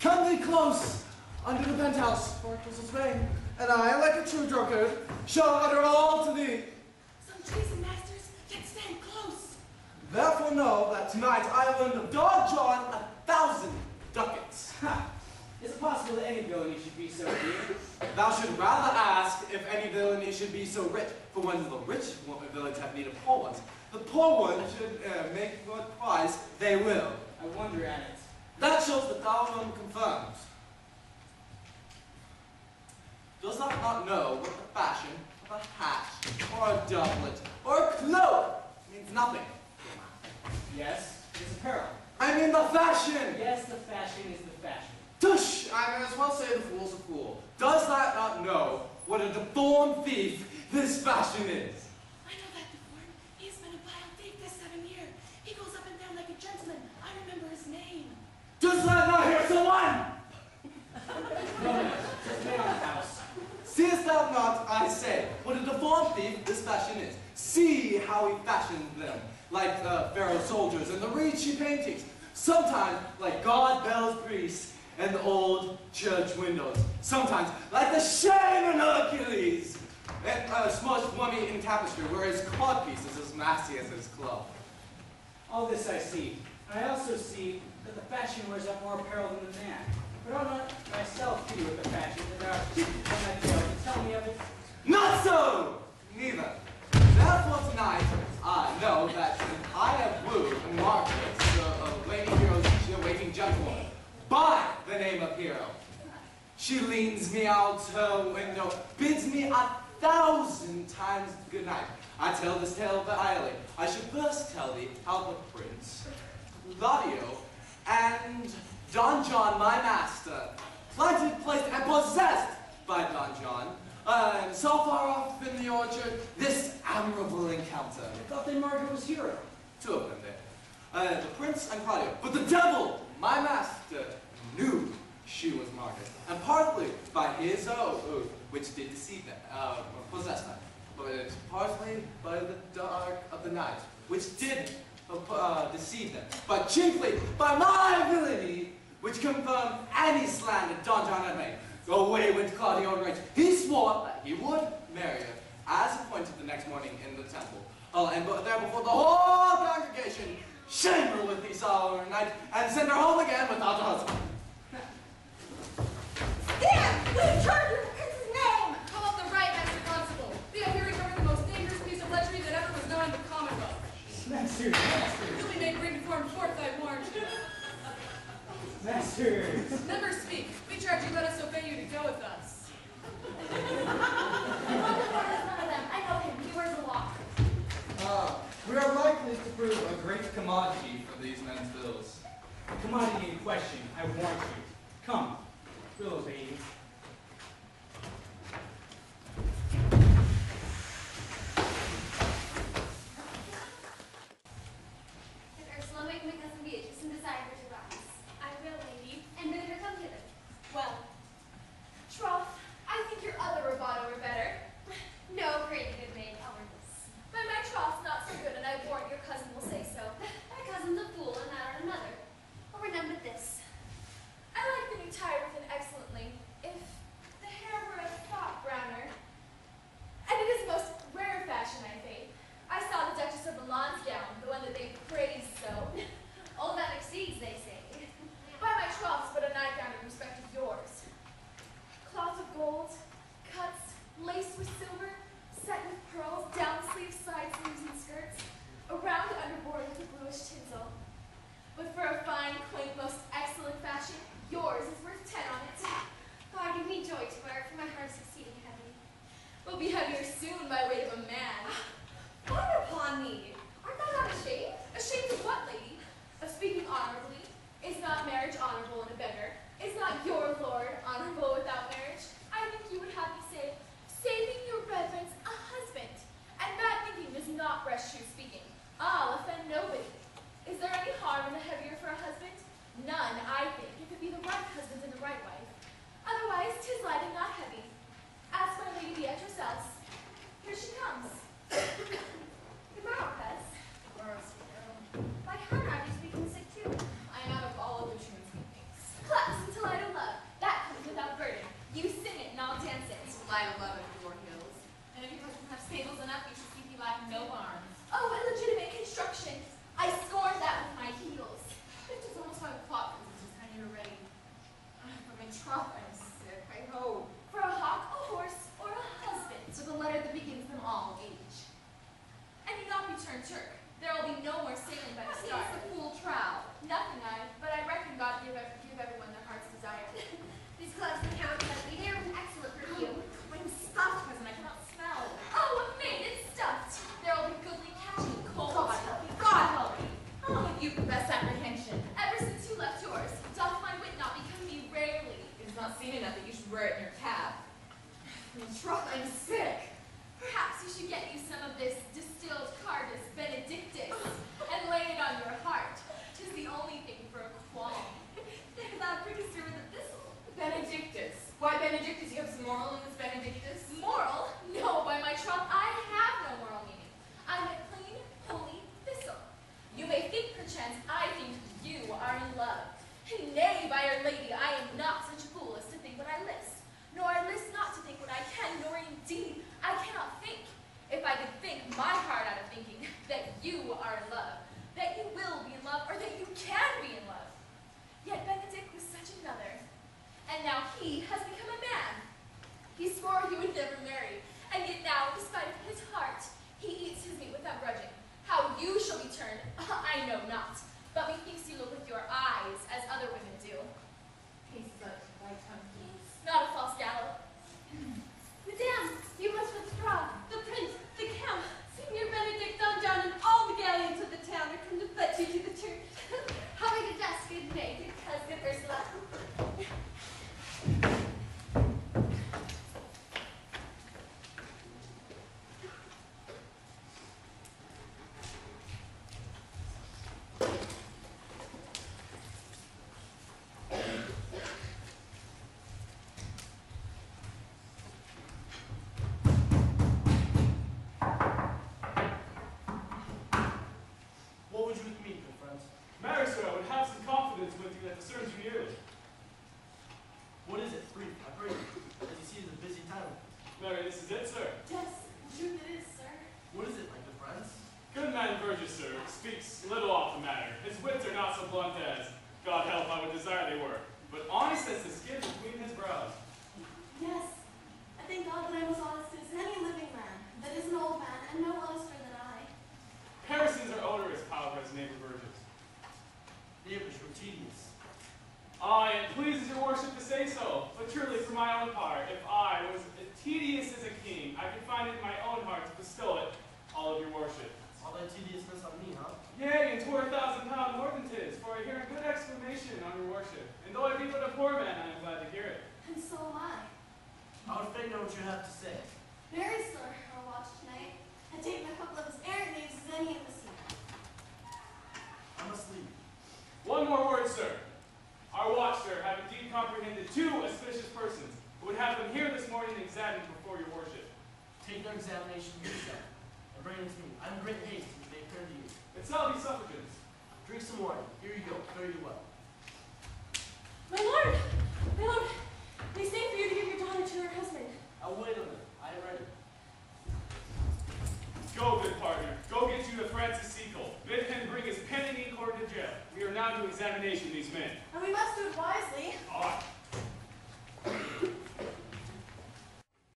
Come thee close under the penthouse, for Christmas vein, and I, like a true drunkard, shall utter all to thee. Some treason masters, yet stand close. Therefore know that tonight I will lend of Don John 1,000 ducats. Ha! Is it possible that any villainy should be so dear? Thou should rather ask if any villainy should be so rich, for when the rich villains have need of poor ones, the poor ones should make what price they will. I wonder at it. That shows that thou alone confirms. Does thou not know what the fashion of a hat, or a doublet, or a cloak means nothing? Yes, it's apparel. I mean the fashion! Yes, the fashion is the fashion. Tush! I may as well say the fool's a fool. Does thou not know what a deformed thief this fashion is? I know that deformed. He has been a vile thief this 7 year. He goes up and down like a gentleman. I remember his name. Does thou not hear someone? No, just man on the house. Seest thou not, I say, what a deformed thief this fashion is? See how he fashioned them, like pharaoh soldiers and the Ricci paintings. Sometimes like God bells priests and the old church windows. Sometimes like the Shaman Hercules and a smudged mummy in tapestry, where his codpiece is as massy as his club. All this I see. I also see that the fashion wears up more apparel than the man. But I'll not myself be with the fashion, and there are people on that tale to tell me of it. Not so! Neither. Therefore tonight, I know that I have wooed Margaret, the lady hero's waiting gentlewoman, by the name of Hero. She leans me out her window, bids me 1,000 times good night. I tell this tale vilely. I should first tell thee how the prince, Claudio, and Don John, my master, planted, placed, and possessed by Don John, and so far off in the orchard, this admirable encounter. I thought that Margaret was hero. Two of them there. The prince and Claudio. But the devil, my master, knew she was Margaret, and partly by his oath, which did deceive them, possess them, but partly by the dark of the night, which did deceive them, but chiefly by my villainy, which confirmed any slander Don John had made. Away went Claudio in rage. He swore that he would marry her, as appointed the next morning in the temple. And there before the whole congregation, shame her with the sour night, and send her home again without a husband. Stand! We've charged your prince's name! Call up the right, Master Constable. We have here recovered the most dangerous piece of lechery that ever was known in the Commonwealth. Master, master. You'll be made bring form forth, I warn you. Master. Never speak. We charge you let us obey you to go with us. Voldemort is none of them. I know him. He wears a lock. We are likely to prove a great commodity for these men's bills. The commodity in question, I warrant you. Come, we'll obey you. If Ursula wake my cousin Beatrice and desire her to rise, I will, lady, and bid her come hither. Well, troth, I think your other rubato were better. No, great good maid, cowardice. But my troth's not so good, and I warrant your cousin will say so. My cousin's a fool, and that on another. Or remember this. everyone their heart's desire. These gloves the Count sent me, they are an excellent perfume. I'm stuffed, cousin. I cannot smell. Oh, maid, it's stuffed. There'll be goodly catching cold. God help me. God help me. How long have you professed apprehension? Ever since you left yours, doth my wit not become me rarely? It does not seem enough that you should wear it in your cab. In truth, I'm sick. Perhaps you should get you some of this distilled Cardus Benedictus and lay it on your heart. 'Tis the only thing for a qualm. Thou bringest her with a thistle. Benedictus. Why Benedictus? You have some moral in this Benedictus? Moral? No, by my troth, I have no moral meaning. I'm a clean, holy thistle. You may think, perchance, I think you are in love. Nay, by Our Lady, I am not such a fool as to think what I list. Nor I list not to think what I can, nor indeed I cannot think. If I could think my heart out of thinking that you are in love, that you will be in love, or that you can be in love. Yet Benedict was such another, and now he has become a man. He swore he would never marry, and yet now, despite of his heart, he eats his meat without grudging. How you shall be turned, I know not, but methinks you look with your eyes as other women do. He's such white tongue. Not a false gallows. Madame, you must withdraw. The prince, the count, Signor Benedict Donjon, and all the galleons of the town are come to fetch you to the church. Having a desk, good maid, cousin Ursula. What would you with me, good friends? Mary, sir, I would have some confidence with you that discerns you nearly. What is it? Brief, I pray you. As you see, it is a busy time. Mary, this is it, sir. Yes, truth it is, sir. What is it, my good friends? Good man Burgess, sir, speaks little off the matter. His wits are not so blunt as, God help, I would desire they were, but honest as the skin between his brows. Yes, I thank God that I was honest as any living man, that is an old man, and no honester than I. Harrisons are odorous, however, as neighbor Burgess. Neighbors were tedious. Aye, and pleases your worship to say so, but truly for my own part, if I was as tedious as a king, I could find it in my own heart to bestow it, all of your worship. All that tediousness on me, huh? Yea, and 'twere £1,000 more than 'tis, for I hear a good exclamation on your worship, and though I be but a poor man, I am glad to hear it. And so am I. I would fain know what you have to say. Mary, sir, our watch tonight, had taken a couple of his errant knaves as any in the sea. I must leave. One more word, sir. Our watch, sir, have indeed comprehended 2 auspicious persons, who would have them here this morning examined before your worship. Take their examination yourself, and bring it to me. I'm in great haste to make turn to you. It shall be suffragans. Drink some wine. Here you go. Fare you well. My lord! My lord! They say for you to give your daughter to her husband. I'll wait a minute. I am ready. Go, good partner. Go get you to Francis Seacole. Bid him bring his pen and ink order to jail. We are now to examination these men. And we